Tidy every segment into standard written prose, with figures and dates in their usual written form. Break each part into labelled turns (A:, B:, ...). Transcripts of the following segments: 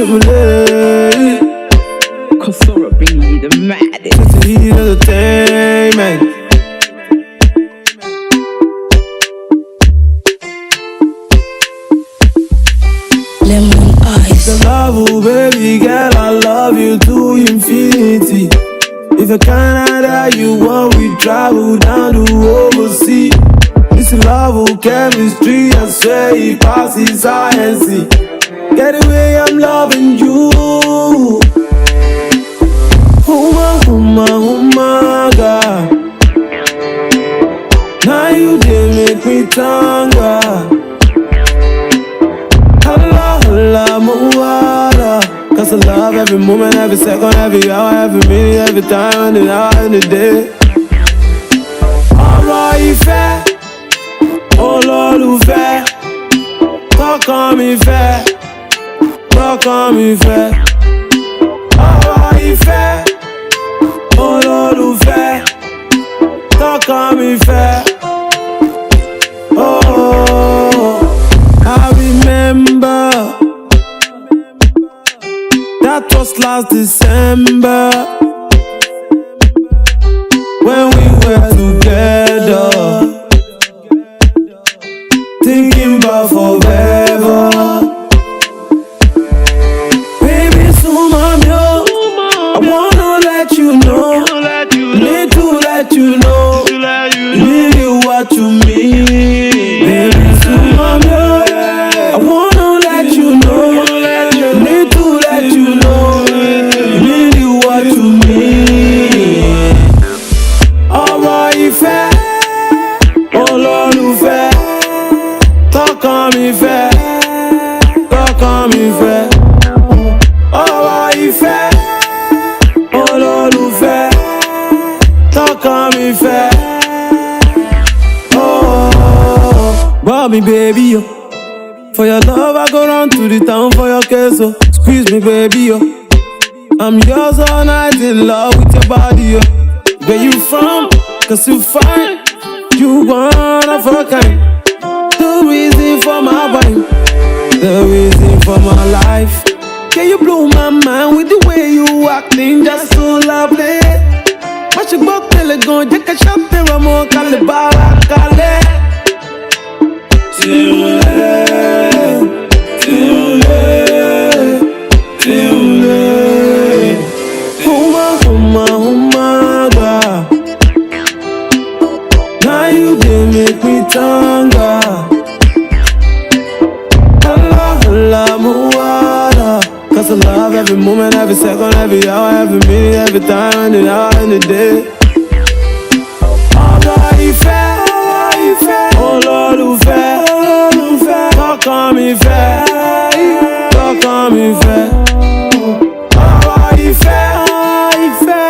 A: Simula8.
B: Kosoro bring you the maddest.
A: CityHitz Entertainment.
C: Lemon eyes.
A: The love, oh baby girl, I love you to infinity. If I Canada, you want we travel down to overseas. This love, oh chemistry, I swear it passes science. Get the way I'm loving you. Oh my God. Now you did make me tanga. Hala, muwala. Cause I love every moment, every second, every hour, every minute, every time, and an hour in the day. OLOLUFE, OLOLUFE. Talk on me fair, talk on me fair. OLOLUFE, OLOLUFE. Talk on me fair. Oh, I remember that was last December when we were together, thinking about forever. Baby, so mom, yo, I wanna let you know, need to let you know, really what you mean. Baby, so mom, yo, I wanna let you know, need to let you know, really what you mean. OLOLUFE, OLOLUFE. Talk on me fair, talk on me fair. OLOLUFE, OLOLUFE. Talk on me fair. Oh, Bobby baby yo. For your love I go round to the town for your queso. Squeeze me baby yo. I'm yours all night in love with your body yo. Where you from? Cause you fine. You one of a kind. The reason for my vibe, the reason for my life. Can you blow my mind with the way you acting, just so lovely. Watch your book, tell it go, take a shot, there are more calibara, cale. Simula8, Simula8, Simula8. Oh my God. Now you did make me tanga. Hala, muwala. Cause I love every moment, every second, every hour, every minute, every time, and an hour in the day. OLOLUFE, OLOLUFE. Talk on me fair, talk on me fair.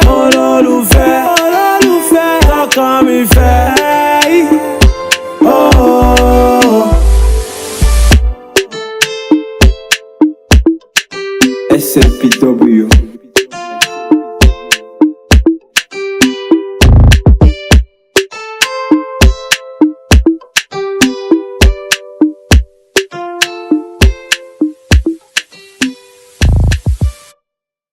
A: OLOLUFE, OLOLUFE. Talk on me fair. Oh, SLP.